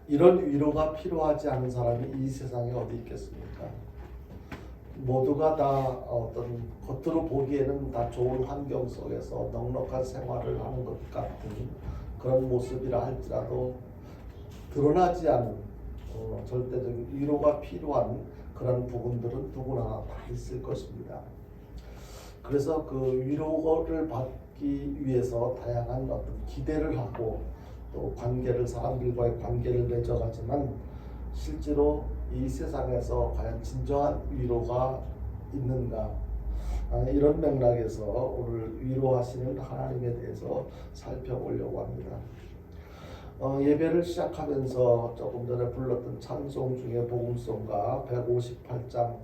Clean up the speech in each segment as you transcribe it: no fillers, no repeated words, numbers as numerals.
이런 위로가 필요하지 않은 사람이 이 세상에 어디 있겠습니까? 모두가 다 어떤 겉으로 보기에는 다 좋은 환경 속에서 넉넉한 생활을 하는 것 같은 그런 모습이라 할지라도 드러나지 않은 절대적인 위로가 필요한 그런 부분들은 누구나 다 있을 것입니다. 그래서 그 위로를 받기 위해서 다양한 어떤 기대를 하고 또 사람들과의 관계를 맺어가지만 실제로 이 세상에서 과연 진정한 위로가 있는가, 이런 맥락에서 오늘 위로하시는 하나님에 대해서 살펴보려고 합니다. 예배를 시작하면서 조금 전에 불렀던 찬송 중에 복음송가 158장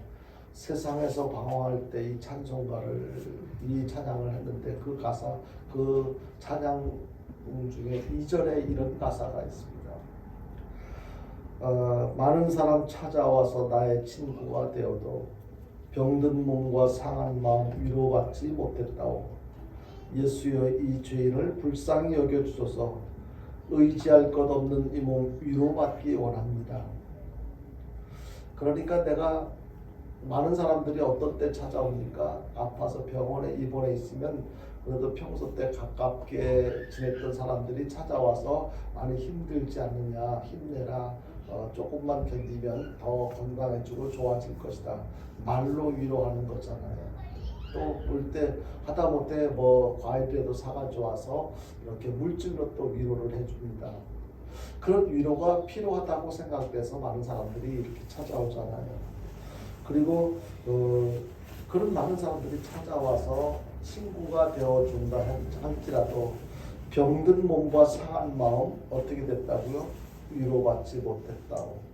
세상에서 방황할 때 이 찬양을 했는데 그 가사, 그 찬양 중에 2절에 이런 가사가 있습니다. 많은 사람 찾아와서 나의 친구가 되어도 병든 몸과 상한 마음 위로받지 못했다오. 예수여 이 죄인을 불쌍히 여겨주소서. 의지할 것 없는 이 몸 위로받기 원합니다. 그러니까 내가 많은 사람들이 어떤 때 찾아옵니까? 아파서 병원에 입원해 있으면 그래도 평소 때 가깝게 지냈던 사람들이 찾아와서 많이 힘들지 않느냐, 힘내라, 조금만 견디면 더 건강해지고 좋아질 것이다, 말로 위로하는 거잖아요. 또 볼 때 하다못해 과일이라도 사가져와서 이렇게 물질로 또 위로를 해줍니다. 그런 위로가 필요하다고 생각돼서 많은 사람들이 이렇게 찾아오잖아요. 그리고 그런 많은 사람들이 찾아와서 친구가 되어준다 할지라도 병든 몸과 상한 마음 어떻게 됐다고요? 위로받지 못했다고.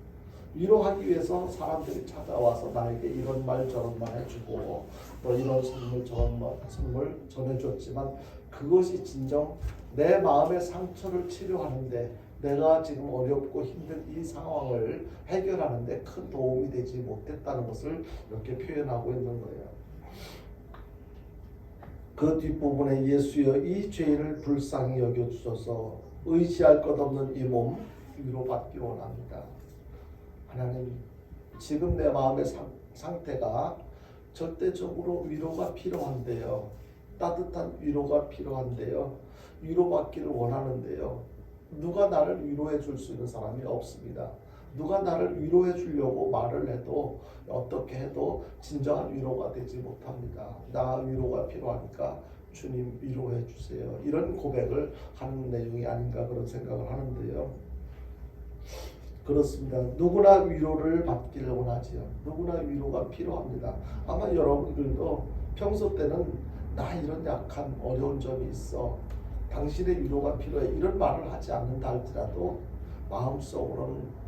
위로하기 위해서 사람들이 찾아와서 나에게 이런 말 저런 말 해주고 또 이런 선물 저런 선물 전해줬지만 그것이 진정 내 마음의 상처를 치료하는데, 내가 지금 어렵고 힘든 이 상황을 해결하는데 큰 도움이 되지 못했다는 것을 이렇게 표현하고 있는 거예요. 그 뒷부분에 예수여 이 죄인을 불쌍히 여겨주소서. 의지할 것 없는 이 몸 위로받기 원합니다. 하나님, 지금 내 마음의 상태가 절대적으로 위로가 필요한데요. 따뜻한 위로가 필요한데요. 위로받기를 원하는데요. 누가 나를 위로해 줄 수 있는 사람이 없습니다. 누가 나를 위로해 주려고 말을 해도 어떻게 해도 진정한 위로가 되지 못합니다. 나 위로가 필요하니까 주님 위로해 주세요. 이런 고백을 하는 내용이 아닌가 그런 생각을 하는데요. 그렇습니다. 누구나 위로를 받기를 원하지요. 누구나 위로가 필요합니다. 아마 여러분들도 평소 때는 나 이런 약한 어려운 점이 있어, 당신의 위로가 필요해, 이런 말을 하지 않는다 할지라도 마음속으로는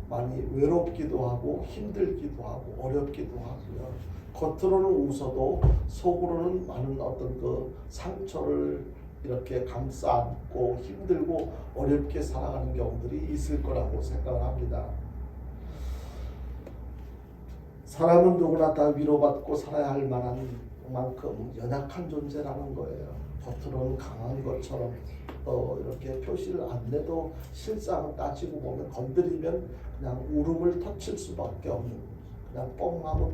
많이 외롭기도 하고 힘들기도 하고 어렵기도 하고요. 겉으로는 웃어도 속으로는 많은 어떤 그 상처를 이렇게 감싸 안고 힘들고 어렵게 살아가는 경우들이 있을 거라고 생각을 합니다. 사람은 누구나 다 위로받고 살아야 할 만한 만큼 연약한 존재라는 거예요. 겉으로는 강한 것처럼 이렇게 표시를 안 내도 실상을 따지고 보면 건드리면 그냥 울음을 터칠 수밖에 없는, 그냥 뻥하고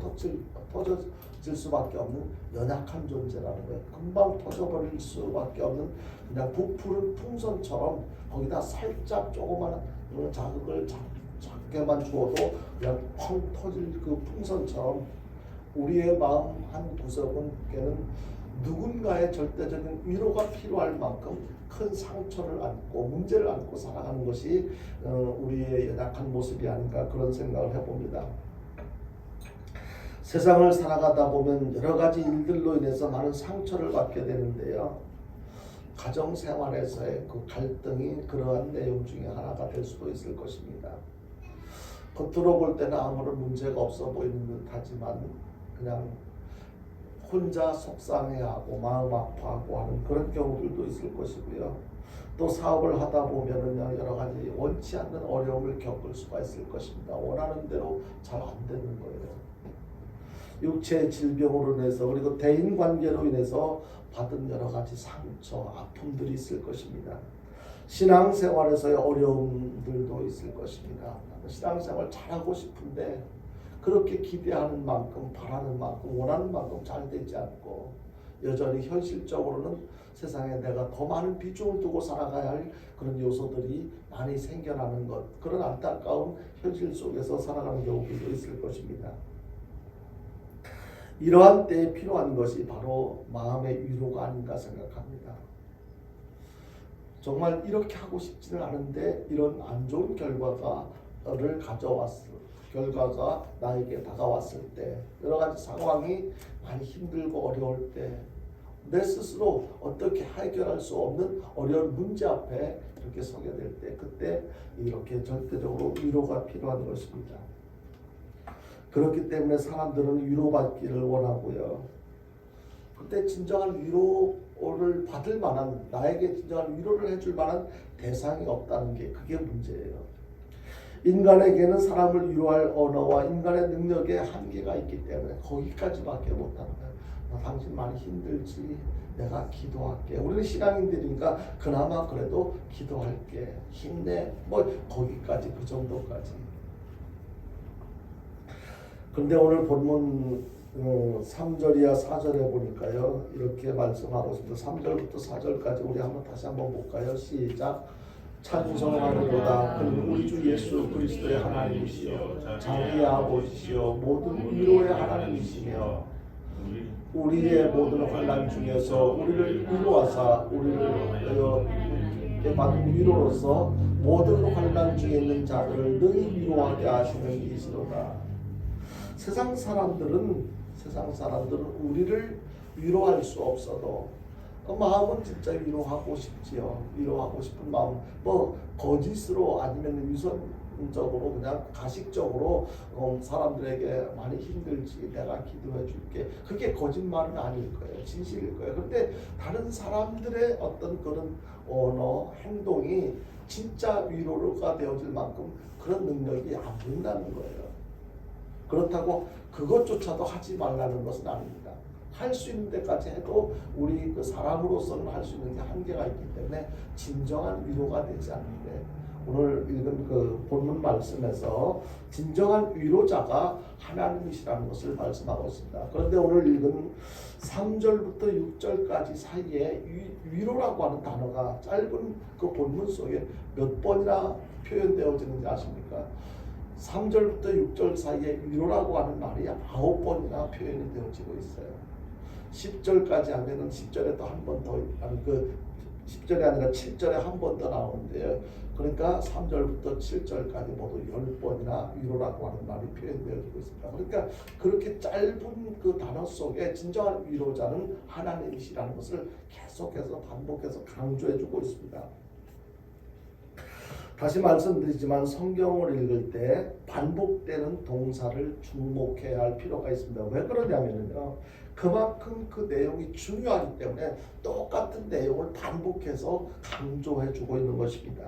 터져질 수밖에 없는 연약한 존재라는 거예요. 금방 터져버릴 수밖에 없는 그냥 부풀은 풍선처럼 거기다 살짝 조그마한 자극을 작게만 주어도 그냥 펑 터질 그 풍선처럼 우리의 마음 한 구석에는 누군가의 절대적인 위로가 필요할 만큼 큰 상처를 안고 문제를 안고 살아가는 것이 우리의 연약한 모습이 아닌가 그런 생각을 해봅니다. 세상을 살아가다 보면 여러 가지 일들로 인해서 많은 상처를 받게 되는데요. 가정생활에서의 그 갈등이 그러한 내용 중에 하나가 될 수도 있을 것입니다. 겉으로 볼 때는 아무런 문제가 없어 보이는 듯 하지만 그냥 혼자 속상해하고 마음 아파하고 하는 그런 경우들도 있을 것이고요. 또 사업을 하다 보면은요, 여러 가지 원치 않는 어려움을 겪을 수가 있을 것입니다. 원하는 대로 잘 안 되는 거예요. 육체의 질병으로 인해서 그리고 대인관계로 인해서 받은 여러 가지 상처, 아픔들이 있을 것입니다. 신앙생활에서의 어려움들도 있을 것입니다. 신앙생활 잘하고 싶은데 그렇게 기대하는 만큼, 바라는 만큼, 원하는 만큼 잘 되지 않고 여전히 현실적으로는 세상에 내가 더 많은 비중을 두고 살아가야 할 그런 요소들이 많이 생겨나는 것, 그런 안타까운 현실 속에서 살아가는 경우도 있을 것입니다. 이러한 때에 필요한 것이 바로 마음의 위로가 아닌가 생각합니다. 정말 이렇게 하고 싶지는 않은데 이런 안 좋은 결과를 결과가 나에게 다가왔을 때, 여러 가지 상황이 많이 힘들고 어려울 때, 내 스스로 어떻게 해결할 수 없는 어려운 문제 앞에 이렇게 서게 될 때, 그때 이렇게 절대적으로 위로가 필요한 것입니다. 그렇기 때문에 사람들은 위로받기를 원하고요. 그때 진정한 위로를 받을 만한, 나에게 진정한 위로를 해줄 만한 대상이 없다는 게 그게 문제예요. 인간에게는 사람을 위로할 언어와 인간의 능력에 한계가 있기 때문에 거기까지밖에 못하는 거예요. 당신 많이 힘들지? 내가 기도할게. 우리는 신앙인들이니까 그나마 그래도 기도할게. 힘내. 뭐 거기까지, 그 정도까지. 그런데 오늘 본문 3절이야 4절에 보니까요, 이렇게 말씀하고 있습니다. 3절부터 4절까지 우리 다시 한번 볼까요? 시작. 찬송하리로다. 그는 우리 주 예수 그리스도의 하나님이시요 자비의 아버지시요 모든 위로의 하나님이시며 우리의 모든 환난 중에서 우리를 위로하사 우리를 받은 위로로서 모든 환난 중에 있는 자들을 능히 위로하게 하시는 이시로다. 세상 사람들은 우리를 위로할 수 없어도 마음은 진짜 위로하고 싶지요. 위로하고 싶은 마음, 뭐 거짓으로 아니면 위선적으로 그냥 가식적으로 사람들에게 많이 힘들지 내가 기도해 줄게, 그게 거짓말은 아닐 거예요. 진실일 거예요. 그런데 다른 사람들의 어떤 그런 언어, 행동이 진짜 위로가 되어질 만큼 그런 능력이 안 된다는 거예요. 그렇다고 그것조차도 하지 말라는 것은 아닙니다. 할 수 있는 데까지 해도 우리 그 사람으로서는 할 수 있는 게 한계가 있기 때문에 진정한 위로가 되지 않는데, 오늘 읽은 그 본문 말씀에서 진정한 위로자가 하나님이시라는 것을 말씀하고 있습니다. 그런데 오늘 읽은 3절부터 6절까지 사이에 위로라고 하는 단어가 짧은 그 본문 속에 몇 번이나 표현되어지는지 아십니까? 3절부터 6절 사이에 위로라고 하는 말이 9번이나 표현이 되어지고 있어요. 10절까지 하면은 10절에 또 한 번 더, 아니 그 10절이 아니라 7절에 한 번 더 나오는데요. 그러니까 3절부터 7절까지 모두 10번이나 위로라고 하는 말이 표현되어지고 있습니다. 그러니까 그렇게 짧은 그 단어 속에 진정한 위로자는 하나님이시라는 것을 계속해서 반복해서 강조해주고 있습니다. 다시 말씀드리지만 성경을 읽을 때 반복되는 동사를 주목해야 할 필요가 있습니다. 왜 그러냐면요, 그만큼 그 내용이 중요하기 때문에 똑같은 내용을 반복해서 강조해주고 있는 것입니다.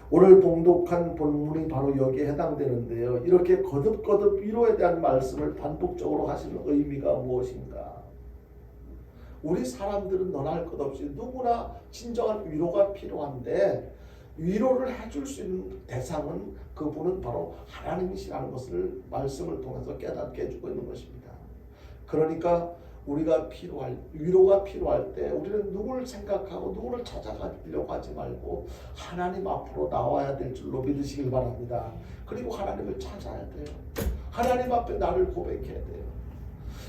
오늘 봉독한 본문이 바로 여기에 해당되는데요. 이렇게 거듭거듭 위로에 대한 말씀을 반복적으로 하시는 의미가 무엇인가? 우리 사람들은 너나 할 것 없이 누구나 진정한 위로가 필요한데, 위로를 해줄 수 있는 대상은 그분은 바로 하나님이시라는 것을 말씀을 통해서 깨닫게 해주고 있는 것입니다. 그러니까 우리가 위로가 필요할 때 우리는 누구를 생각하고 누구를 찾아가려고 하지 말고 하나님 앞으로 나와야 될 줄로 믿으시길 바랍니다. 그리고 하나님을 찾아야 돼요. 하나님 앞에 나를 고백해야 돼요.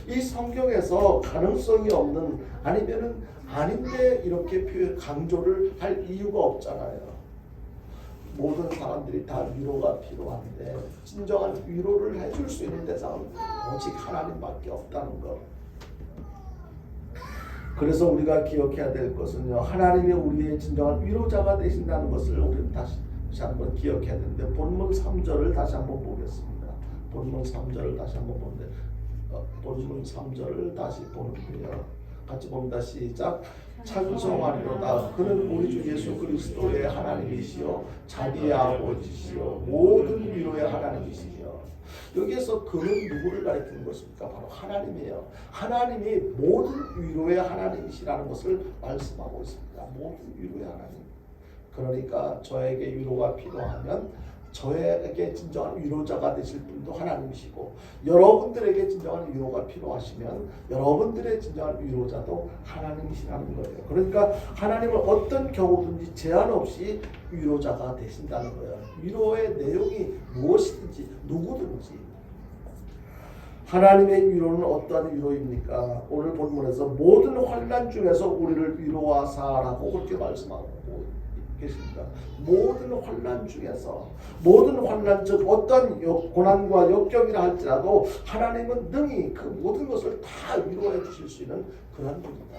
이 성경에서 가능성이 없는, 아니면은 아닌데 이렇게 강조를 할 이유가 없잖아요. 모든 사람들이 다 위로가 필요한데 진정한 위로를 해줄 수 있는 대상은 오직 하나님밖에 없다는 것. 그래서 우리가 기억해야 될 것은요, 하나님이 우리의 진정한 위로자가 되신다는 것을 우리는 다시 한번 기억해야 되는데, 본문 3절을 다시 한번 보겠습니다. 본문 3절을 다시 한번 보는데, 본문 3절을 다시 보는데요, 같이 봅니다. 시작. 찬송하리로다. 그는 우리 주 예수 그리스도의 하나님이시요 자비의 아버지시요 모든 위로의 하나님이시며. 여기에서 그는 누구를 가리키는 것입니까? 바로 하나님이에요. 하나님이 모든 위로의 하나님이시라는 것을 말씀하고 있습니다. 모든 위로의 하나님. 그러니까 저에게 위로가 필요하면 저에게 진정한 위로자가 되실 분도 하나님이시고, 여러분들에게 진정한 위로가 필요하시면 여러분들의 진정한 위로자도 하나님이시라는 거예요. 그러니까 하나님은 어떤 경우든지 제한 없이 위로자가 되신다는 거예요. 위로의 내용이 무엇이든지 누구든지. 하나님의 위로는 어떠한 위로입니까? 오늘 본문에서 모든 환난 중에서 우리를 위로하사라고 그렇게 말씀하고 계십니다. 모든 환난 중에서, 모든 환난, 즉 어떤 고난과 역경이라 할지라도 하나님은 능히 그 모든 것을 다 위로해 주실 수 있는 그런 분이다.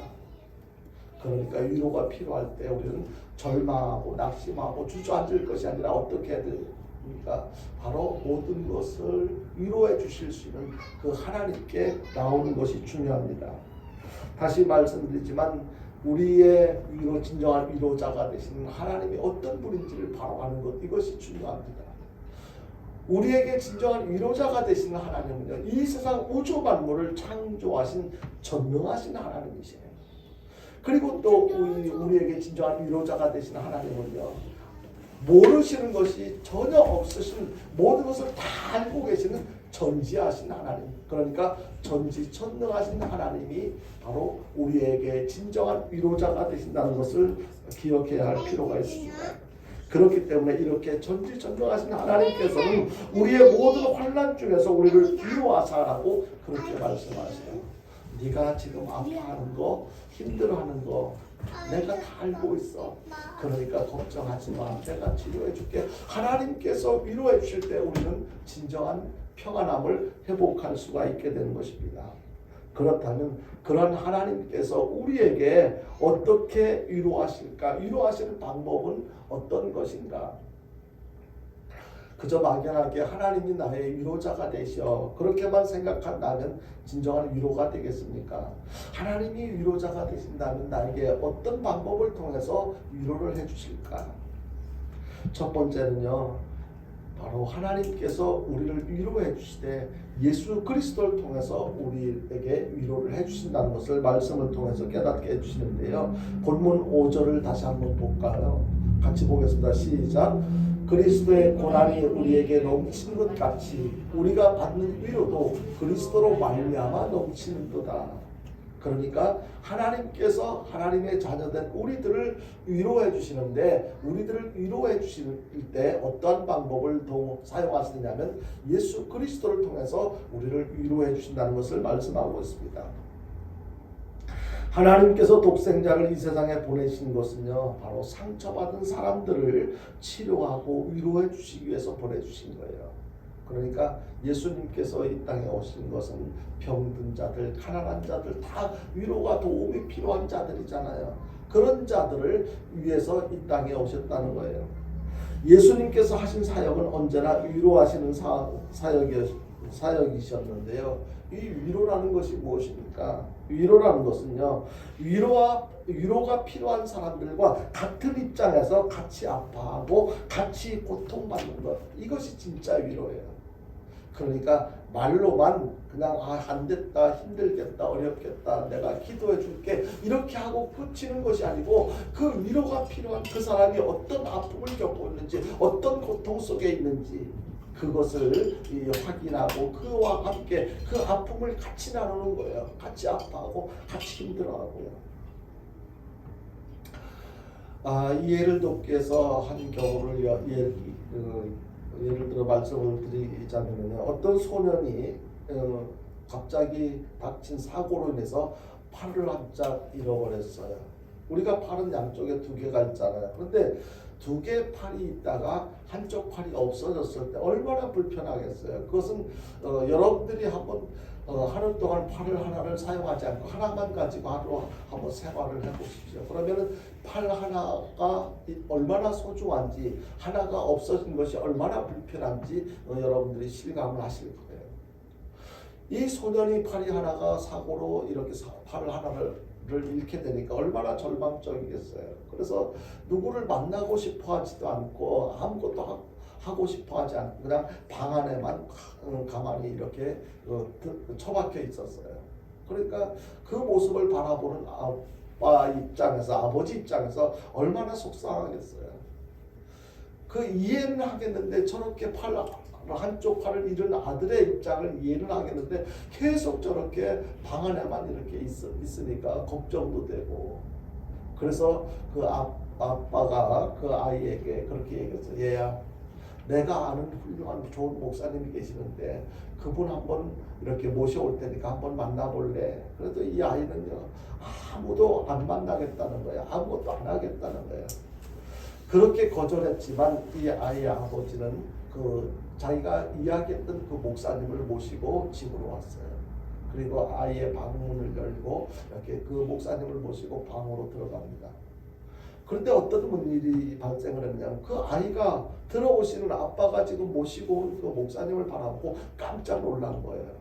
그러니까 위로가 필요할 때 우리는 절망하고 낙심하고 주저앉을 것이 아니라 어떻게 해야 됩니까? 바로 모든 것을 위로해 주실 수 있는 그 하나님께 나오는 것이 중요합니다. 다시 말씀드리지만 우리의 위로, 진정한 위로자가 되시는 하나님이 어떤 분인지를 바로 아는 것, 이것이 중요합니다. 우리에게 진정한 위로자가 되시는 하나님은요, 이 세상 우주 만물을 창조하신 전능하신 하나님이시네요. 그리고 또 우리에게 진정한 위로자가 되시는 하나님은요, 모르시는 것이 전혀 없으신, 모든 것을 다 알고 계시는 전지하신 하나님, 그러니까 전지전능하신 하나님이 바로 우리에게 진정한 위로자가 되신다는 것을 기억해야 할 필요가 있습니다. 그렇기 때문에 이렇게 전지전능하신 하나님께서는 우리의 모든 환난 중에서 우리를 위로하사라고 그렇게 말씀하세요. 네가 지금 아파하는 거, 힘들어하는 거 내가 다 알고 있어. 그러니까 걱정하지 마. 내가 치료해 줄게. 하나님께서 위로해 주실 때 우리는 진정한 평안함을 회복할 수가 있게 되는 것입니다. 그렇다면 그런 하나님께서 우리에게 어떻게 위로하실까? 위로하시는 방법은 어떤 것인가? 그저 막연하게 하나님이 나의 위로자가 되셔, 그렇게만 생각한다면 진정한 위로가 되겠습니까? 하나님이 위로자가 되신다면 나에게 어떤 방법을 통해서 위로를 해주실까? 첫 번째는요, 바로 하나님께서 우리를 위로해 주시되 예수 그리스도를 통해서 우리에게 위로를 해주신다는 것을 말씀을 통해서 깨닫게 해주시는데요. 본문 5절을 다시 한번 볼까요? 같이 보겠습니다. 시작. 그리스도의 고난이 우리에게 넘치는 것 같이 우리가 받는 위로도 그리스도로 말미암아 넘치는도다. 그러니까 하나님께서 하나님의 자녀된 우리들을 위로해 주시는데, 우리들을 위로해 주실 때 어떠한 방법을 사용하시느냐면 예수 그리스도를 통해서 우리를 위로해 주신다는 것을 말씀하고 있습니다. 하나님께서 독생자를 이 세상에 보내신 것은요, 바로 상처받은 사람들을 치료하고 위로해 주시기 위해서 보내주신 거예요. 그러니까 예수님께서 이 땅에 오신 것은 병든 자들, 가난한 자들, 다 위로가 도움이 필요한 자들이잖아요. 그런 자들을 위해서 이 땅에 오셨다는 거예요. 예수님께서 하신 사역은 언제나 위로하시는 사역이셨는데요. 이 위로라는 것이 무엇입니까? 위로라는 것은요, 위로가 필요한 사람들과 같은 입장에서 같이 아파하고 같이 고통받는 것, 이것이 진짜 위로예요. 그러니까 말로만 그냥 안 됐다, 힘들겠다, 어렵겠다, 내가 기도해 줄게, 이렇게 하고 끝이는 것이 아니고, 그 위로가 필요한 그 사람이 어떤 아픔을 겪고 있는지, 어떤 고통 속에 있는지 그것을 확인하고 그와 함께 그 아픔을 같이 나누는 거예요. 같이 아파하고 같이 힘들어하고요. 이 예를 돕기 위해서 한 경우를 예를 들어 말씀을 드리자면, 어떤 소년이 갑자기 닥친 사고로 인해서 팔을 한짝 잃어버렸어요. 우리가 팔은 양쪽에 두 개가 있잖아요. 그런데 두 개의 팔이 있다가 한쪽 팔이 없어졌을 때 얼마나 불편하겠어요. 그것은 여러분들이 한번 하루 동안 팔을 하나를 사용하지 않고 하나만 가지고 하루 한번 생활을 해보십시오. 그러면은 팔 하나가 얼마나 소중한지, 하나가 없어진 것이 얼마나 불편한지 여러분들이 실감을 하실 거예요. 이 소년이 팔이 하나가 사고로 이렇게 팔을 하나를 잃게 되니까 얼마나 절망적이겠어요. 그래서 누구를 만나고 싶어 하지도 않고 아무것도 하고 싶어 하지 않고 그냥 방 안에만 가만히 이렇게 처박혀 있었어요. 그러니까 그 모습을 바라보는 아빠 입장에서, 아버지 입장에서 얼마나 속상하겠어요. 그 이해는 하겠는데 저렇게 한쪽 팔을 잃은 아들의 입장을 이해는 하겠는데 계속 저렇게 방 안에만 이렇게 있으니까 걱정도 되고, 그래서 그 아빠가 그 아이에게 그렇게 얘기했어요. 얘야, 내가 아는 훌륭한 좋은 목사님이 계시는데 그분 한번 이렇게 모셔올 테니까 한번 만나볼래? 그래도 이 아이는요, 아무도 안 만나겠다는 거야. 아무것도 안 하겠다는 거야. 그렇게 거절했지만 이 아이의 아버지는 그 자기가 이야기했던 그 목사님을 모시고 집으로 왔어요. 그리고 아이의 방문을 열고 이렇게 그 목사님을 모시고 방으로 들어갑니다. 그런데 어떤 일이 발생을 했냐면 그 아이가 들어오시는 아빠가 지금 모시고 온 그 목사님을 바라보고 깜짝 놀란 거예요.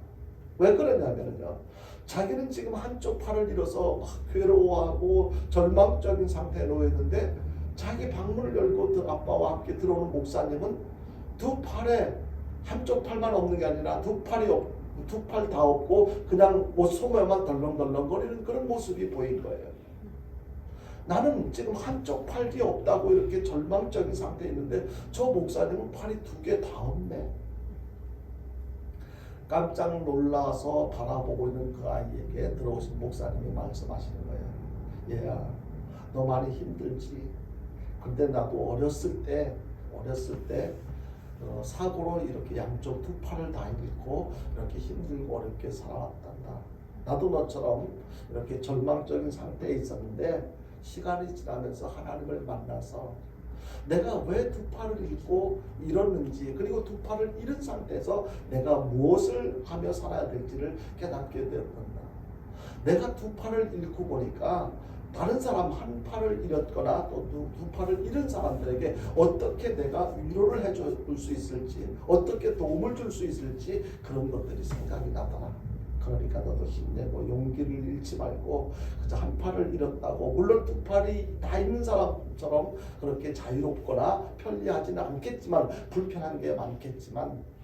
왜 그러냐면요, 자기는 지금 한쪽 팔을 잃어서 막 괴로워하고 절망적인 상태에 놓여 있는데 자기 방문을 열고 아빠와 함께 들어오는 목사님은 두 팔에 한쪽 팔만 없는 게 아니라 두 팔 다 없고 그냥 뭐 소매만 덜렁덜렁거리는 그런 모습이 보인 거예요. 나는 지금 한쪽 팔이 없다고 이렇게 절망적인 상태에 있는데 저 목사님은 팔이 두 개 다 없네. 깜짝 놀라서 바라보고 있는 그 아이에게 들어오신 목사님이 말씀하시는 거예요. 얘야, 너 많이 힘들지? 근데 나도 어렸을 때 사고로 이렇게 양쪽 두 팔을 다 잃고 이렇게 힘들고 어렵게 살아왔단다. 나도 너처럼 이렇게 절망적인 상태에 있었는데 시간이 지나면서 하나님을 만나서 내가 왜 두 팔을 잃고 잃었는지, 그리고 두 팔을 잃은 상태에서 내가 무엇을 하며 살아야 될지를 깨닫게 되었단다. 내가 두 팔을 잃고 보니까 다른 사람 한 팔을 잃었거나 또 두 팔을 잃은 사람들에게 어떻게 내가 위로를 해줄 수 있을지, 어떻게 도움을 줄 수 있을지 그런 것들이 생각이 나더라. 그러니까 너도 힘내고 용기를 잃지 말고 그저 한 팔을 잃었다고, 물론 두 팔이 다 있는 사람처럼 그렇게 자유롭거나 편리하지는 않겠지만 불편한 게 많겠지만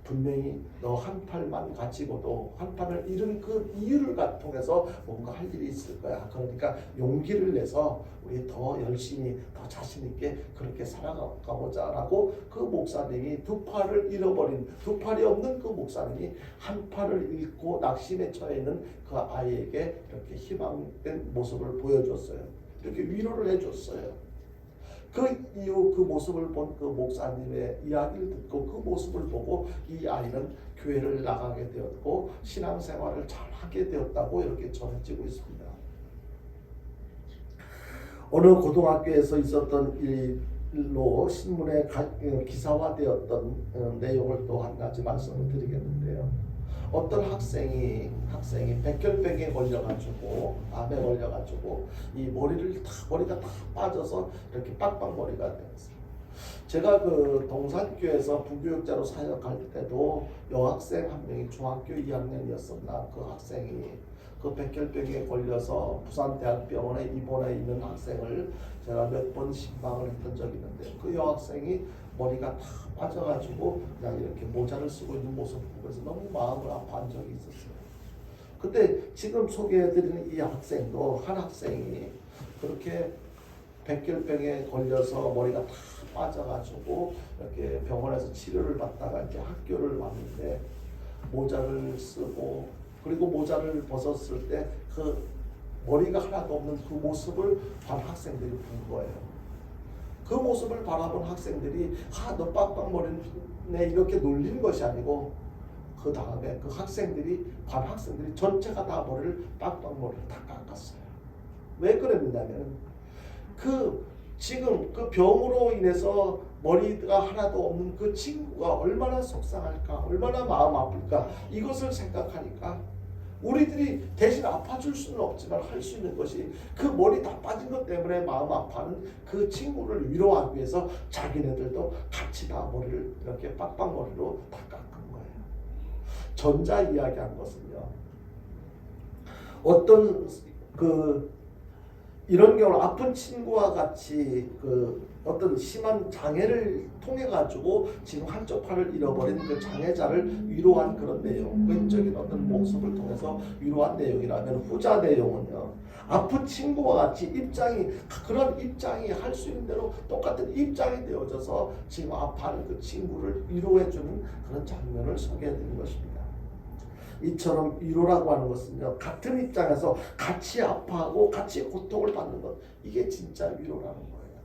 분명히 너 한 팔만 가지고도 한 팔을 잃은 그 이유를 통해서 뭔가 할 일이 있을 거야. 그러니까 용기를 내서 우리 더 열심히 더 자신 있게 그렇게 살아가보자라고 그 목사님이 두 팔을 잃어버린, 두 팔이 없는 그 목사님이 한 팔을 잃고 낙심에 처해 있는 그 아이에게 이렇게 희망된 모습을 보여줬어요. 이렇게 위로를 해줬어요. 그 이후 그 모습을 본 그 목사님의 이야기를 듣고 그 모습을 보고 이 아이는 교회를 나가게 되었고 신앙생활을 잘 하게 되었다고 이렇게 전해지고 있습니다. 어느 고등학교에서 있었던 일로 신문에 기사화되었던 내용을 또 한 가지 말씀을 드리겠는데요. 어떤 학생이 백혈병에 걸려가지고, 암에 걸려가지고 이 머리가 다 빠져서 이렇게 빡빡머리가 되었어요. 제가 그 동산교에서 부교육자로 사역할 때도 여학생 한 명이 중학교 2학년이었었나, 그 학생이 그 백혈병에 걸려서 부산대학병원에 입원해 있는 학생을 제가 몇 번 신방을 했던 적이 있는데 그 여학생이 머리가 다 빠져가지고 그냥 이렇게 모자를 쓰고 있는 모습을 보면서 너무 마음을 아파한 적이 있었어요. 근데 지금 소개해드리는 이 학생도 한 학생이 그렇게 백혈병에 걸려서 머리가 다 빠져가지고 이렇게 병원에서 치료를 받다가 이제 학교를 왔는데 모자를 쓰고, 그리고 모자를 벗었을 때 그 머리가 하나도 없는 그 모습을 반 학생들이 본 거예요. 그 모습을 바라본 학생들이 너 빡빡머리네 이렇게 놀리는 것이 아니고 그 다음에 그 학생들이 반 학생들이 전체가 다 빡빡머리를 다 깎았어요. 왜 그랬냐면 지금 그 병으로 인해서 머리가 하나도 없는 그 친구가 얼마나 속상할까, 얼마나 마음 아플까, 이것을 생각하니까 우리들이 대신 아파줄 수는 없지만 할 수 있는 것이 그 머리 다 빠진 것 때문에 마음 아파하는 그 친구를 위로하기 위해서 자기네들도 같이 다 머리를 이렇게 빡빡머리로 다 깎은 거예요. 전자 이야기한 것은요, 어떤 그 이런 경우 아픈 친구와 같이 그 어떤 심한 장애를 통해 가지고 지금 한쪽 팔을 잃어버린 그 장애자를 위로한 그런 내용, 외적인 어떤 모습을 통해서 위로한 내용이라면, 후자 내용은요, 아픈 친구와 같이 그런 입장이 할 수 있는 대로 똑같은 입장이 되어져서 지금 아파하는 그 친구를 위로해주는 그런 장면을 소개해드린 것입니다. 이처럼 위로라고 하는 것은요, 같은 입장에서 같이 아파하고 같이 고통을 받는 것, 이게 진짜 위로라는 거예요.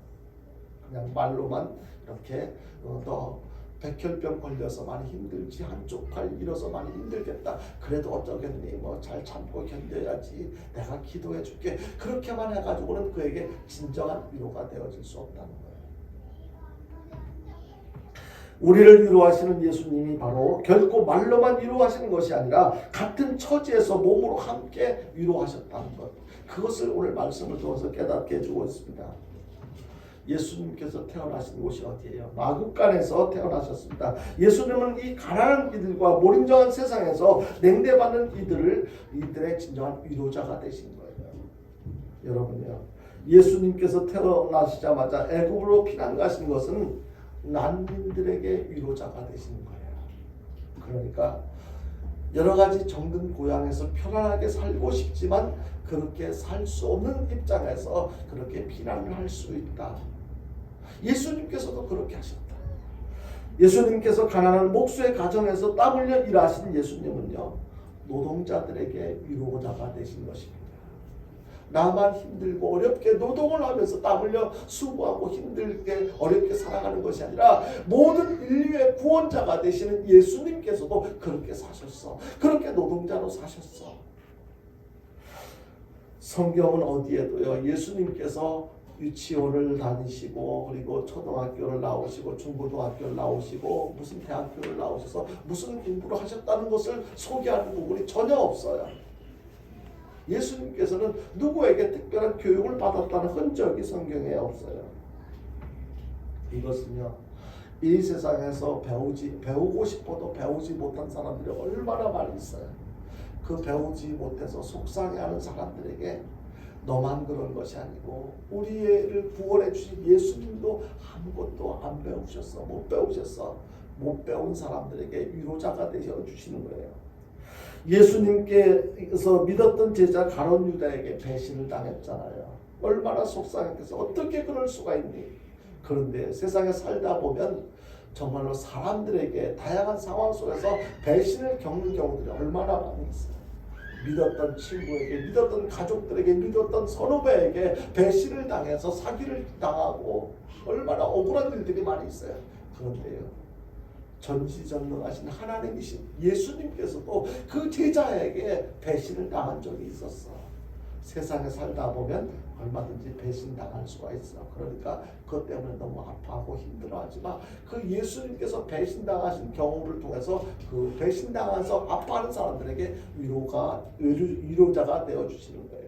그냥 말로만 이렇게 너 백혈병 걸려서 많이 힘들지, 한쪽 팔 잃어서 많이 힘들겠다, 그래도 어쩌겠니, 뭐 잘 참고 견뎌야지, 내가 기도해 줄게, 그렇게만 해가지고는 그에게 진정한 위로가 되어질 수 없다는 거예요. 우리를 위로하시는 예수님이 바로 결코 말로만 위로하시는 것이 아니라 같은 처지에서 몸으로 함께 위로하셨다는 것, 그것을 오늘 말씀을 통해서 깨닫게 해주고 있습니다. 예수님께서 태어나신 곳이 어디예요? 마국간에서 태어나셨습니다. 예수님은 이 가난한 이들과 모린정한 세상에서 냉대받는 이들의 진정한 위로자가 되신 거예요. 여러분요, 예수님께서 태어나시자마자 애굽으로 피난 가신 것은 난민들에게 위로자가 되시는 거예요. 그러니까 여러 가지 정든 고향에서 편안하게 살고 싶지만 그렇게 살 수 없는 입장에서 그렇게 피난을 할 수 있다. 예수님께서도 그렇게 하셨다. 예수님께서 가난한 목수의 가정에서 땀 흘려 일하신 예수님은요, 노동자들에게 위로자가 되신 것입니다. 나만 힘들고 어렵게 노동을 하면서 땀 흘려 수고하고 힘들게 어렵게 살아가는 것이 아니라 모든 인류의 구원자가 되시는 예수님께서도 그렇게 사셨어. 그렇게 노동자로 사셨어. 성경은 어디에도요, 예수님께서 유치원을 다니시고 그리고 초등학교를 나오시고 중고등학교를 나오시고 무슨 대학교를 나오셔서 무슨 공부를 하셨다는 것을 소개하는 부분이 전혀 없어요. 예수님께서는 누구에게 특별한 교육을 받았다는 흔적이 성경에 없어요. 이것은요, 이 세상에서 배우고 싶어도 배우지 못한 사람들이 얼마나 많이 있어요. 그 배우지 못해서 속상해하는 사람들에게 너만 그런 것이 아니고 우리를 구원해 주신 예수님도 아무것도 안 배우셨어, 못 배우셨어. 못 배운 사람들에게 위로자가 되어 주시는 거예요. 예수님께서 믿었던 제자 가룟 유다에게 배신을 당했잖아요. 얼마나 속상했겠어. 어떻게 그럴 수가 있니? 그런데 세상에 살다 보면 정말로 사람들에게 다양한 상황 속에서 배신을 겪는 경우들이 얼마나 많이 있어요. 믿었던 친구에게, 믿었던 가족들에게, 믿었던 선후배에게 배신을 당해서 사기를 당하고 얼마나 억울한 일들이 많이 있어요. 그런데요, 전지전능하신 하나님이신 예수님께서도 그 제자에게 배신을 당한 적이 있었어. 세상에 살다 보면 얼마든지 배신당할 수가 있어. 그러니까 그것 때문에 너무 아파하고 힘들어하지 마. 그 예수님께서 배신당하신 경우를 통해서 그 배신당해서 아파하는 사람들에게 위로자가 되어주시는 거예요.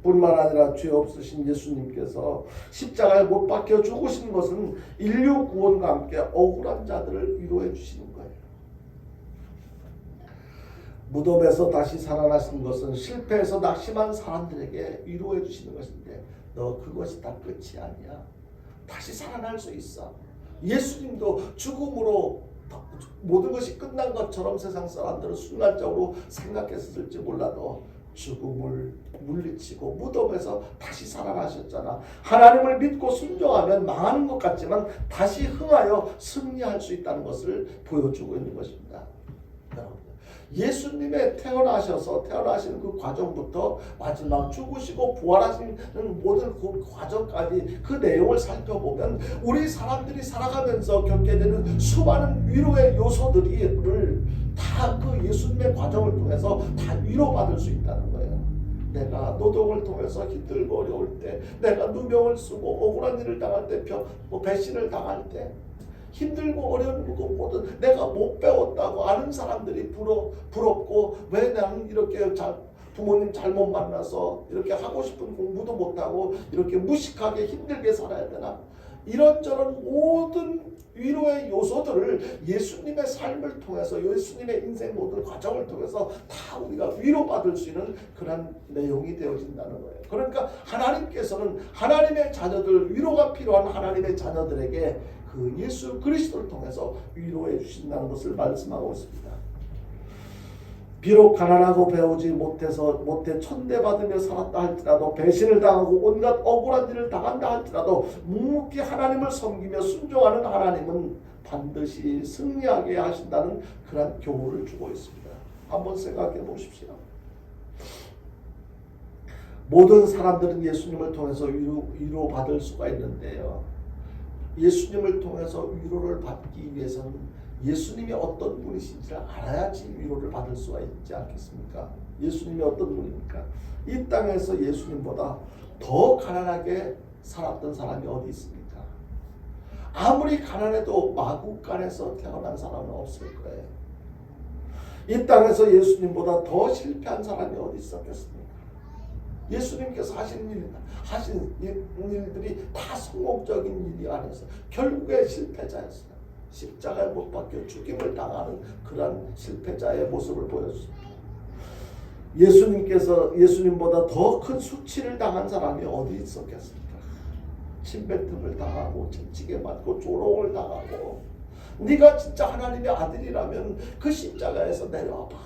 뿐만 아니라 죄 없으신 예수님께서 십자가에 못 박혀 죽으신 것은 인류 구원과 함께 억울한 자들을 위로해 주시는 거예요. 무덤에서 다시 살아나신 것은 실패해서 낙심한 사람들에게 위로해 주시는 것인데, 너 그것이 다 끝이 아니야. 다시 살아날 수 있어. 예수님도 죽음으로 모든 것이 끝난 것처럼 세상 사람들은 순간적으로 생각했을지 몰라도 죽음을 물리치고 무덤에서 다시 살아나셨잖아. 하나님을 믿고 순종하면 망하는 것 같지만 다시 흥하여 승리할 수 있다는 것을 보여주고 있는 것입니다. 예수님의 태어나신 그 과정부터 마지막 죽으시고 부활하시는 모든 그 과정까지 그 내용을 살펴보면 우리 사람들이 살아가면서 겪게 되는 수많은 위로의 요소들을 다 그 예수님의 과정을 통해서 다 위로받을 수 있다는 거예요. 내가 노동을 통해서 힘들고 어려울 때, 내가 누명을 쓰고 억울한 일을 당할 때, 배신을 당할 때, 힘들고 어려운 거 모든 내가 못 배웠다고 아는 사람들이 부럽고, 왜 나는 이렇게 부모님 잘못 만나서 이렇게 하고 싶은 공부도 못하고 이렇게 무식하게 힘들게 살아야 되나? 이런저런 모든 위로의 요소들을 예수님의 삶을 통해서 예수님의 인생 모든 과정을 통해서 다 우리가 위로받을 수 있는 그런 내용이 되어진다는 거예요. 그러니까 하나님께서는 하나님의 자녀들, 위로가 필요한 하나님의 자녀들에게 그 예수 그리스도를 통해서 위로해 주신다는 것을 말씀하고 있습니다. 비록 가난하고 배우지 못해 천대받으며 살았다 할지라도, 배신을 당하고 온갖 억울한 일을 당한다 할지라도 묵묵히 하나님을 섬기며 순종하는 하나님은 반드시 승리하게 하신다는 그런 교훈을 주고 있습니다. 한번 생각해 보십시오. 모든 사람들은 예수님을 통해서 위로받을 수가 있는데요, 예수님을 통해서 위로를 받기 위해서는 예수님이 어떤 분이신지를 알아야지 위로를 받을 수가 있지 않겠습니까? 예수님이 어떤 분입니까? 이 땅에서 예수님보다 더 가난하게 살았던 사람이 어디 있습니까? 아무리 가난해도 마국간에서 태어난 사람은 없을 거예요. 이 땅에서 예수님보다 더 실패한 사람이 어디 있었겠습니까? 예수님께서 하신 일들이 다 성공적인 일이 아니었어요. 결국에 실패자였어요. 십자가에 못 박혀 죽임을 당하는 그런 실패자의 모습을 보여줬습니다. 예수님보다 더 큰 수치를 당한 사람이 어디 있었겠습니까? 침뱉음을 당하고 채찍에 맞고 조롱을 당하고, 네가 진짜 하나님의 아들이라면 그 십자가에서 내려와봐.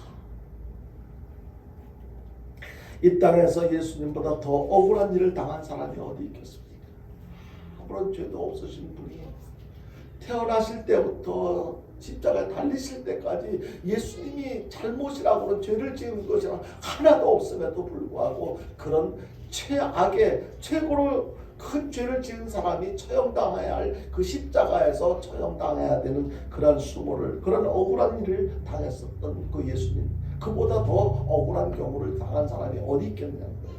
이 땅에서 예수님보다 더 억울한 일을 당한 사람이 어디 있겠습니까? 아무런 죄도 없으신 분이 태어나실 때부터 십자가에 달리실 때까지 예수님이 잘못이라고는 죄를 지은 것이 하나도 없음에도 불구하고 그런 최악의 최고로 큰 죄를 지은 사람이 처형당해야 할 그 십자가에서 처형당해야 되는 그런 수모를, 그런 억울한 일을 당했었던 그 예수님, 그보다 더 억울한 경우를 당한 사람이 어디 있겠냐는 거예요.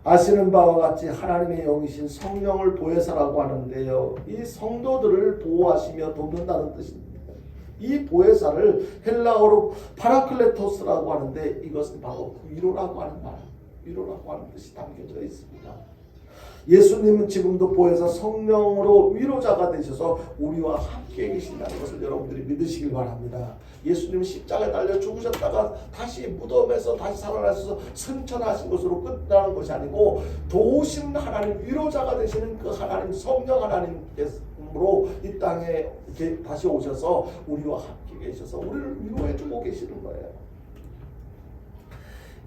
아시는 바와 같이 하나님의 영이신 성령을 보혜사라고 하는데요, 이 성도들을 보호하시며 돕는다는 뜻입니다. 이 보혜사를 헬라어로 파라클레토스라고 하는데, 이것은 바로 위로라고 하는 말, 위로라고 하는 뜻이 담겨져 있습니다. 예수님은 지금도 보혜사 성령으로 위로자가 되셔서 우리와 함께 계신다는 것을 여러분들이 믿으시길 바랍니다. 예수님은 십자가에 달려 죽으셨다가 다시 무덤에서 다시 살아나셔서 승천하신 것으로 끝나는 것이 아니고, 도우신 하나님, 위로자가 되시는 그 하나님, 성령 하나님께로 이 땅에 다시 오셔서 우리와 함께 계셔서 우리를 위로해주고 계시는 거예요.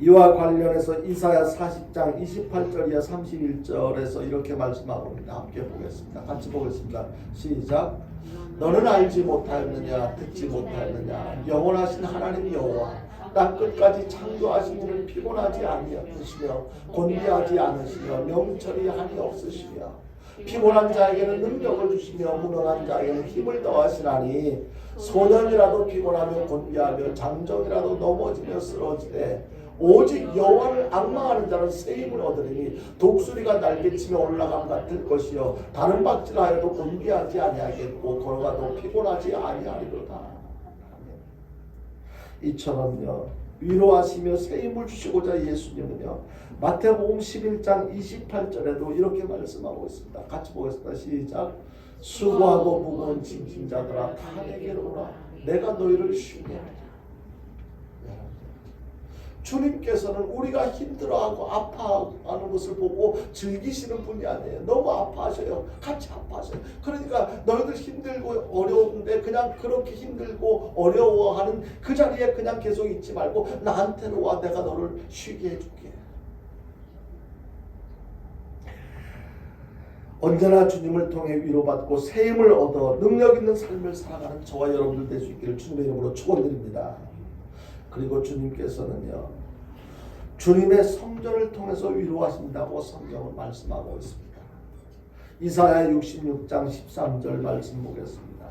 이와 관련해서 이사야 40장 28절 이하 31절에서 이렇게 말씀하고 있습니다. 함께 보겠습니다. 같이 보겠습니다. 시작. 너는 알지 못하였느냐, 듣지 못하였느냐, 영원하신 하나님 여호와 땅 끝까지 창조하신 이는 피곤하지 아니하시며 곤비하지 않으시며 명철이 한이 없으시며 피곤한 자에게는 능력을 주시며 무능한 자에게는 힘을 더하시나니, 소년이라도 피곤하며 곤비하며 장정이라도 넘어지며 쓰러지되 오직 여호와를 앙망하는 자는 새 힘을 얻으리니 독수리가 날개치며 올라감 같을 것이요 다른 박질하여도 곤비하지 아니하겠고 걸어가도 피곤하지 아니하리로다. 이처럼요, 위로하시며 새 힘을 주시고자 예수님은요, 마태복음 11장 28절에도 이렇게 말씀하고 있습니다. 같이 보겠습니다. 시작. 수고하고 무거운 짐진 자들아 다 내게로 오라, 내가 너희를 쉬게 하리라. 주님께서는 우리가 힘들어하고 아파하는 것을 보고 즐기시는 분이 아니에요. 너무 아파하셔요. 같이 아파하셔요. 그러니까 너희들 힘들고 어려운데 그냥 그렇게 힘들고 어려워하는 그 자리에 그냥 계속 있지 말고 나한테로 와, 내가 너를 쉬게 해줄게. 언제나 주님을 통해 위로받고 새 힘을 얻어 능력 있는 삶을 살아가는 저와 여러분들 될 수 있기를 주님의 이름으로 축원드립니다. 그리고 주님께서는요, 주님의 성전을 통해서 위로하신다고 성경은 말씀하고 있습니다. 이사야 66장 13절 말씀 보겠습니다.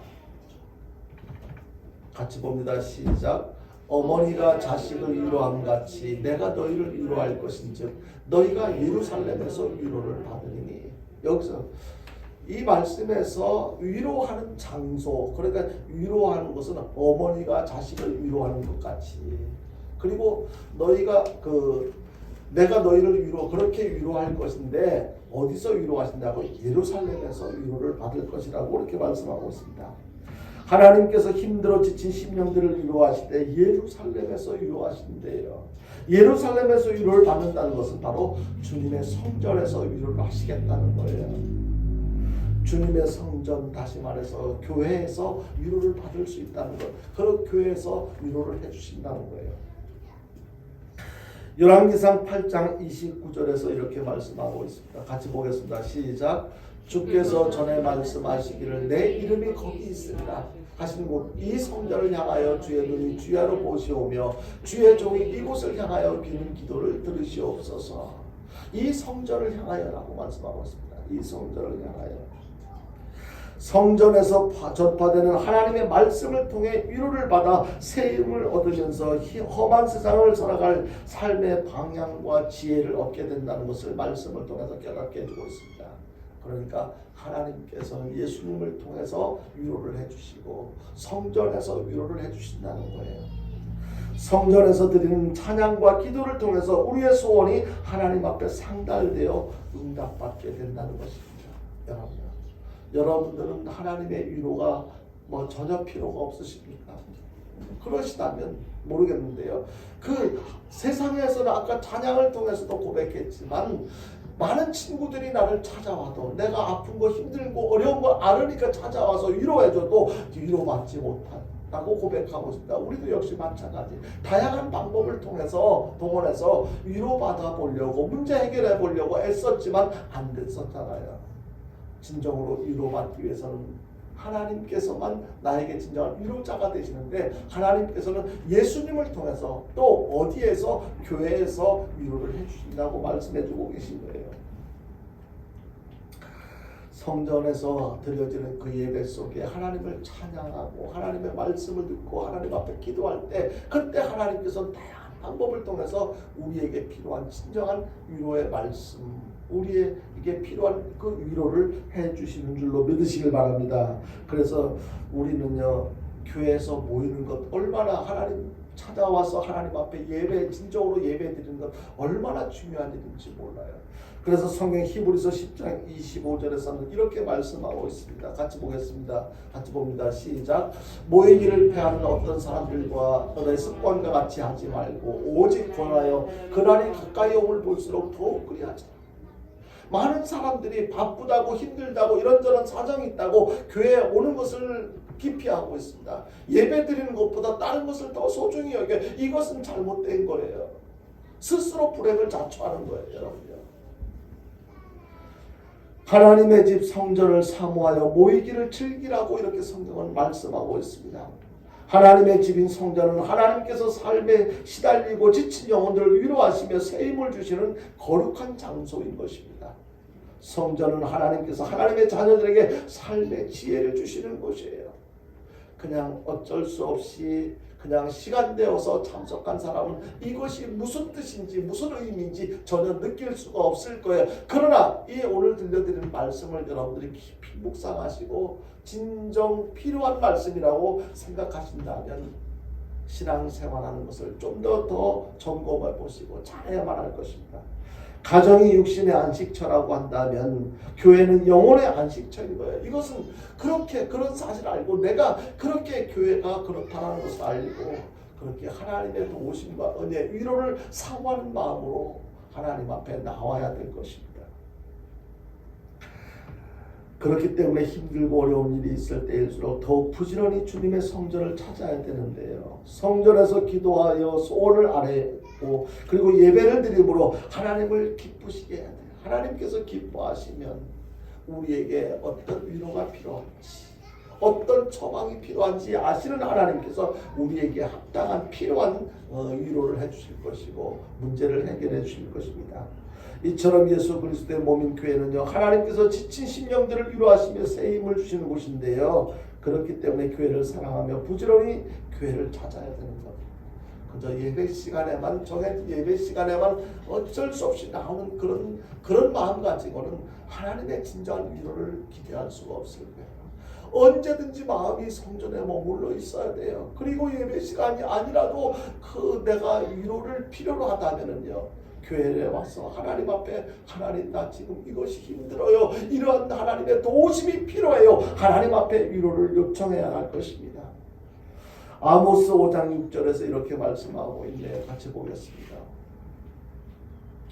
같이 봅니다. 시작. 어머니가 자식을 위로함 같이 내가 너희를 위로할 것인즉 너희가 예루살렘에서 위로를 받으리니. 여기서 이 말씀에서 위로하는 장소, 그러니까 위로하는 것은 어머니가 자식을 위로하는 것 같이, 그리고 너희가 내가 너희를 그렇게 위로할 것인데 어디서 위로하신다고? 예루살렘에서 위로를 받을 것이라고 이렇게 말씀하고 있습니다. 하나님께서 힘들어 지친 심령들을 위로하시되 예루살렘에서 위로하신대요. 예루살렘에서 위로를 받는다는 것은 바로 주님의 성전에서 위로를 하시겠다는 거예요. 주님의 성전, 다시 말해서 교회에서 위로를 받을 수 있다는 것, 그런 교회에서 위로를 해주신다는 거예요. 열왕기상 8장 29절에서 이렇게 말씀하고 있습니다. 같이 보겠습니다. 시작. 주께서 전에 말씀하시기를 내 이름이 거기 있으리라 하신 곳 이 성전을 향하여 주의 눈이 주야로 보시오며 주의 종이 이곳을 향하여 비는 기도를 들으시옵소서. 이 성전을 향하여라고 말씀하고 있습니다. 이 성전을 향하여. 성전에서 전파되는 하나님의 말씀을 통해 위로를 받아 새 힘을 얻으면서 험한 세상을 살아갈 삶의 방향과 지혜를 얻게 된다는 것을 말씀을 통해서 깨닫게 해주고 있습니다. 그러니까 하나님께서는 예수님을 통해서 위로를 해주시고 성전에서 위로를 해주신다는 거예요. 성전에서 드리는 찬양과 기도를 통해서 우리의 소원이 하나님 앞에 상달되어 응답받게 된다는 것입니다. 여러분들은 하나님의 위로가 전혀 필요가 없으십니까? 그러시다면 모르겠는데요. 그 세상에서는 아까 찬양을 통해서도 고백했지만 많은 친구들이 나를 찾아와도 내가 아픈 거 힘들고 어려운 거 알으니까 찾아와서 위로해줘도 위로받지 못한다고 고백하고 있습니다. 우리도 역시 마찬가지. 다양한 방법을 통해서 동원해서 위로받아 보려고 문제 해결해 보려고 애썼지만 안 됐었잖아요. 진정으로 위로받기 위해서는 하나님께서만 나에게 진정한 위로자가 되시는데 하나님께서는 예수님을 통해서 또 어디에서 교회에서 위로를 해주신다고 말씀해주고 계신 거예요. 성전에서 드려지는 그 예배 속에 하나님을 찬양하고 하나님의 말씀을 듣고 하나님 앞에 기도할 때 그때 하나님께서는 다양한 방법을 통해서 우리에게 필요한 진정한 위로의 말씀 우리에게 필요한 그 위로를 해주시는 줄로 믿으시길 바랍니다. 그래서 우리는요 교회에서 모이는 것 얼마나 하나님 찾아와서 하나님 앞에 예배 진정으로 예배 드리는 것 얼마나 중요한 일인지 몰라요. 그래서 성경 히브리서 10장 25절에서는 이렇게 말씀하고 있습니다. 같이 보겠습니다. 같이 봅니다. 시작. 모이기를 패하는 어떤 사람들과 너의 습관과 같이 하지 말고 오직 권하여 그날이 가까이 오물 볼수록 더욱 그리하자. 많은 사람들이 바쁘다고 힘들다고 이런저런 사정이 있다고 교회에 오는 것을 기피하고 있습니다. 예배 드리는 것보다 다른 것을 더 소중히 여겨 이것은 잘못된 거예요. 스스로 불행을 자초하는 거예요. 여러분요. 하나님의 집 성전을 사모하여 모이기를 즐기라고 이렇게 성경은 말씀하고 있습니다. 하나님의 집인 성전은 하나님께서 삶에 시달리고 지친 영혼들을 위로하시며 새 힘을 주시는 거룩한 장소인 것입니다. 성전은 하나님께서 하나님의 자녀들에게 삶의 지혜를 주시는 곳이에요. 그냥 어쩔 수 없이 그냥 시간 되어서 참석한 사람은 이것이 무슨 뜻인지 무슨 의미인지 전혀 느낄 수가 없을 거예요. 그러나 이 오늘 들려드리는 말씀을 여러분들이 깊이 묵상하시고 진정 필요한 말씀이라고 생각하신다면 신앙생활하는 것을 좀 더 점검해 보시고 잘해야만 할 것입니다. 가정이 육신의 안식처라고 한다면 교회는 영혼의 안식처인 거예요. 이것은 그렇게 그런 사실을 알고 내가 그렇게 교회가 그렇다는 것을 알고 그렇게 하나님의 도우심과 은혜 위로를 사모하는 마음으로 하나님 앞에 나와야 될 것입니다. 그렇기 때문에 힘들고 어려운 일이 있을 때일수록 더욱 부지런히 주님의 성전을 찾아야 되는데요. 성전에서 기도하여 소원을 아뢰고 그리고 예배를 드림으로 하나님을 기쁘시게 해야 돼요. 하나님께서 기뻐하시면 우리에게 어떤 위로가 필요한지 어떤 처방이 필요한지 아시는 하나님께서 우리에게 합당한 필요한 위로를 해주실 것이고 문제를 해결해 주실 것입니다. 이처럼 예수 그리스도의 몸인 교회는요 하나님께서 지친 심령들을 위로하시며 새 힘을 주시는 곳인데요. 그렇기 때문에 교회를 사랑하며 부지런히 교회를 찾아야 되는 겁니다. 그저 예배 시간에만 정해진 예배 시간에만 어쩔 수 없이 나오는 그런 마음 가지고는 하나님의 진정한 위로를 기대할 수가 없을 거예요. 언제든지 마음이 성전에 머물러 있어야 돼요. 그리고 예배 시간이 아니라도 내가 위로를 필요로 하다면은요 교회에 와서 하나님 앞에 하나님 나 지금 이것이 힘들어요. 이러한 하나님의 도우심이 필요해요. 하나님 앞에 위로를 요청해야 할 것입니다. 아모스 5장 6절에서 이렇게 말씀하고 있네요. 같이 보겠습니다.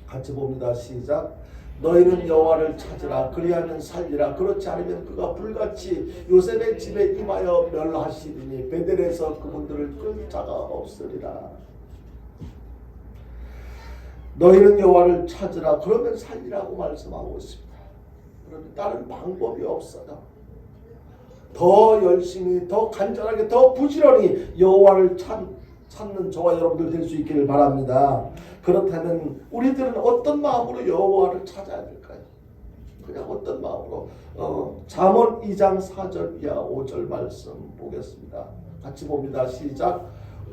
같이 봅니다. 시작. 너희는 여호와를 찾으라 그리하면 살리라 그렇지 않으면 그가 불같이 요셉의 집에 임하여 멸하시리니 베델에서 그분들을 끌 자가 없으리라. 너희는 여호와를 찾으라 그러면 살리라고 말씀하고 있습니다. 그런데 다른 방법이 없어요. 더 열심히 더 간절하게 더 부지런히 여호와를 찾는 저와 여러분들 될 수 있기를 바랍니다. 그렇다면 우리들은 어떤 마음으로 여호와를 찾아야 될까요? 그냥 어떤 마음으로 잠언 2장 4절 이하 5절 말씀 보겠습니다. 같이 봅니다. 시작.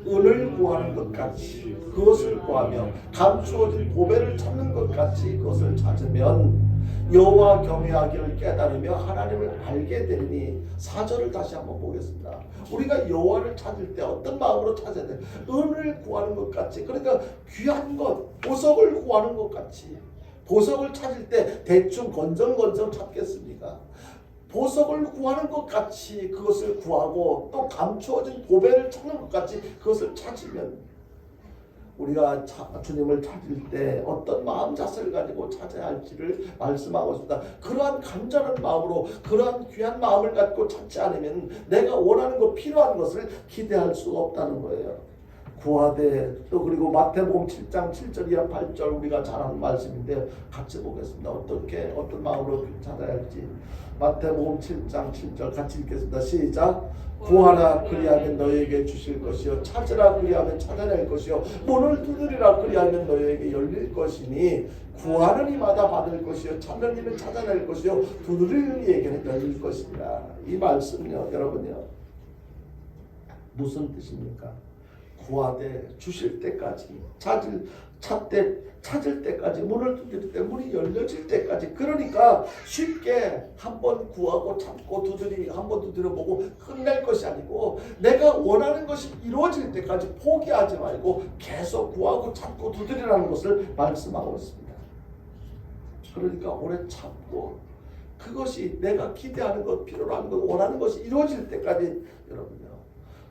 은을 구하는 것 같이 그것을 구하며 감추어진 보배를 찾는 것 같이 그것을 찾으면 여호와 경외하기를 깨달으며 하나님을 알게 되니 4절을 다시 한번 보겠습니다. 우리가 여호와를 찾을 때 어떤 마음으로 찾아야 돼? 은을 구하는 것 같이, 그러니까 귀한 것, 보석을 구하는 것 같이. 보석을 찾을 때 대충 건정건정 찾겠습니까? 보석을 구하는 것 같이 그것을 구하고 또 감추어진 보배를 찾는 것 같이 그것을 찾으면 우리가 주님을 찾을 때 어떤 마음 자세를 가지고 찾아야 할지를 말씀하고 있습니다. 그러한 간절한 마음으로 그러한 귀한 마음을 갖고 찾지 않으면 내가 원하는 것 필요한 것을 기대할 수가 없다는 거예요. 구하되 또 그리고 마태복음 7장 7절 이하 8절 우리가 잘 아는 말씀인데 같이 보겠습니다. 어떤 마음으로 찾아야 할지. 마태복음 7장 7절 같이 읽겠습니다. 시작. 구하라 그리하면 너희에게 주실 것이요 찾으라 그리하면 찾아낼 것이요 문을 두드리라 그리하면 너희에게 열릴 것이니 구하는 이마다 받을 것이요 찾는 이는 찾아낼 것이요 두드리는 이에게는 열릴 것이니라. 이 말씀요 여러분요 무슨 뜻입니까? 구하되 주실 때까지 찾을 때까지 문을 두드릴 때 문이 열려질 때까지. 그러니까 쉽게 한번 구하고 찾고 한번 두드려보고 끝낼 것이 아니고 내가 원하는 것이 이루어질 때까지 포기하지 말고 계속 구하고 찾고 두드리라는 것을 말씀하고 있습니다. 그러니까 오래 참고 그것이 내가 기대하는 것, 필요로 하는 것, 원하는 것이 이루어질 때까지. 여러분요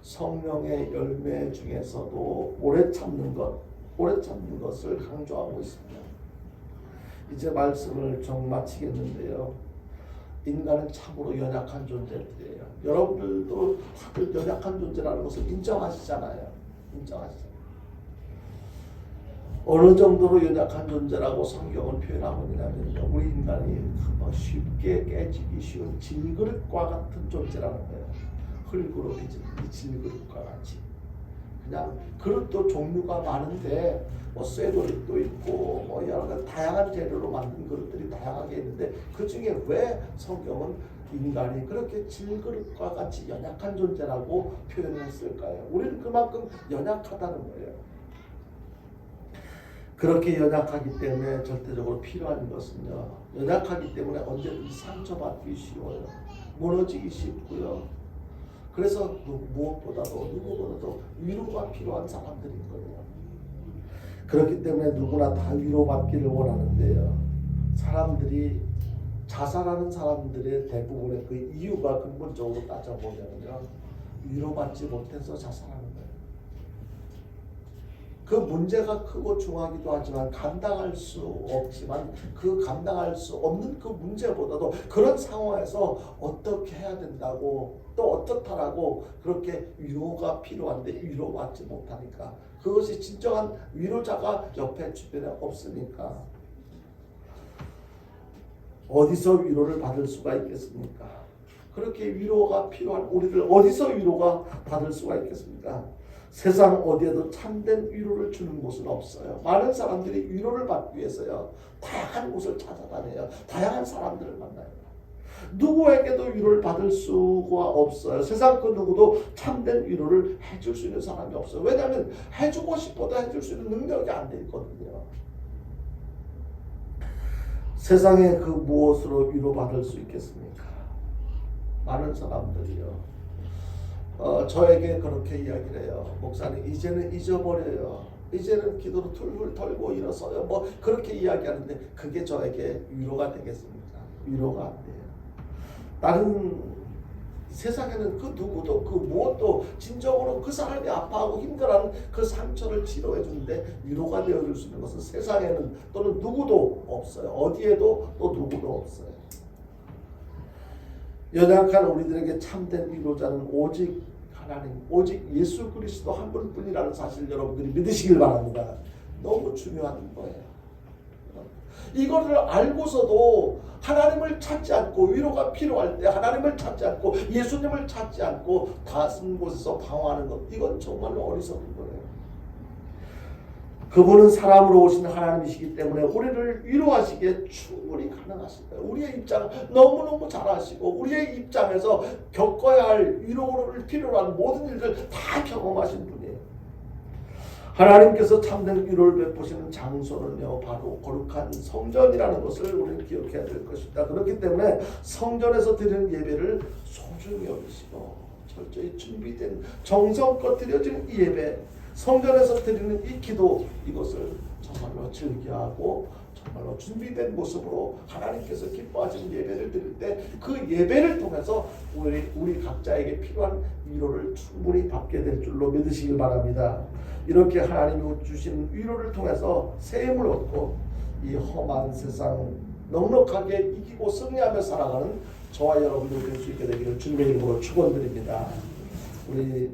성령의 열매 중에서도 오래 참는 것을 강조하고 있습니다. 이제 말씀을 좀 마치겠는데요. 인간은 참으로 연약한 존재들이에요. 여러분들도 다들 연약한 존재라는 것을 인정하시잖아요. 어느 정도로 연약한 존재라고 성경은 표현하고 있냐면요. 우리 인간이 쉽게 깨지기 쉬운 질그릇과 같은 존재라는 거예요. 흙으로 빚은 이 질그릇과 같이. 그냥 그릇도 종류가 많은데 쇠그릇도 있고 여러 가지 다양한 재료로 만든 그릇들이 다양하게 있는데 그 중에 왜 성경은 인간이 그렇게 질그릇과 같이 연약한 존재라고 표현했을까요? 우리는 그만큼 연약하다는 거예요. 그렇게 연약하기 때문에 절대적으로 필요한 것은요. 연약하기 때문에 언제든지 상처받기 쉬워요. 무너지기 쉽고요. 그래서 누구보다도 위로가 필요한 사람들인 거예요. 그렇기 때문에 누구나 다 위로받기를 원하는데요. 사람들이 자살하는 사람들의 대부분의 그 이유가 근본적으로 따져보면요. 위로받지 못해서 자살하는 거예요. 그 문제가 크고 중하기도 하지만 감당할 수 없지만 그 감당할 수 없는 그 문제보다도 그런 상황에서 어떻게 해야 된다고 또 어떻다라고 그렇게 위로가 필요한데 위로받지 못하니까 그것이 진정한 위로자가 옆에 주변에 없으니까 어디서 위로를 받을 수가 있겠습니까? 그렇게 위로가 필요한 우리들 어디서 위로가 받을 수가 있겠습니까? 세상 어디에도 참된 위로를 주는 곳은 없어요. 많은 사람들이 위로를 받기 위해서요. 다양한 곳을 찾아다녀요. 다양한 사람들을 만나요. 누구에게도 위로를 받을 수가 없어요. 세상 그 누구도 참된 위로를 해줄 수 있는 사람이 없어요. 왜냐하면 해주고 싶어도 해줄 수 있는 능력이 안 돼 있거든요. 세상에 그 무엇으로 위로받을 수 있겠습니까? 많은 사람들이요. 저에게 그렇게 이야기를 해요. 목사님 이제는 잊어버려요. 이제는 기도로 툴툴 털고 일어서요. 뭐 그렇게 이야기하는데 그게 저에게 위로가 되겠습니까? 위로가 안 돼요. 다른 세상에는 그 누구도 그 무엇도 진정으로 그 사람이 아파하고 힘들어하는 그 상처를 치료해 주는데 위로가 되어줄 수 있는 것은 세상에는 또는 누구도 없어요. 어디에도 또 누구도 없어요. 연약한 우리들에게 참된 위로자는 오직 하나님, 오직 예수 그리스도 한 분뿐이라는 사실 여러분들이 믿으시길 바랍니다. 너무 중요한 거예요. 이거를 알고서도 하나님을 찾지 않고 위로가 필요할 때 하나님을 찾지 않고 예수님을 찾지 않고 다른 곳에서 방황하는 것, 이건 정말로 어리석은 거예요. 그분은 사람으로 오신 하나님이시기 때문에 우리를 위로하시기에 충분히 가능하실 거예요. 우리의 입장을 너무너무 잘 아시고 우리의 입장에서 겪어야 할 위로를 필요로 하는 모든 일들 다 경험하신 분이에요. 하나님께서 참된 위로를 베푸시는 장소는요, 바로 거룩한 성전이라는 것을 우리는 기억해야 될 것입니다. 그렇기 때문에 성전에서 드리는 예배를 소중히 여기시고 철저히 준비된 정성껏 드려진 이 예배, 성전에서 드리는 이 기도, 이것을 정말로 즐겨하고 정말로 준비된 모습으로 하나님께서 기뻐하시는 예배를 드릴 때 그 예배를 통해서 우리 각자에게 필요한 위로를 충분히 받게 될 줄로 믿으시길 바랍니다. 이렇게 하나님이 주신 위로를 통해서 새 힘을 얻고 이 험한 세상 넉넉하게 이기고 승리하며 살아가는 저와 여러분들 될 수 있게 되기를 주님의 이름으로 축원드립니다. 우리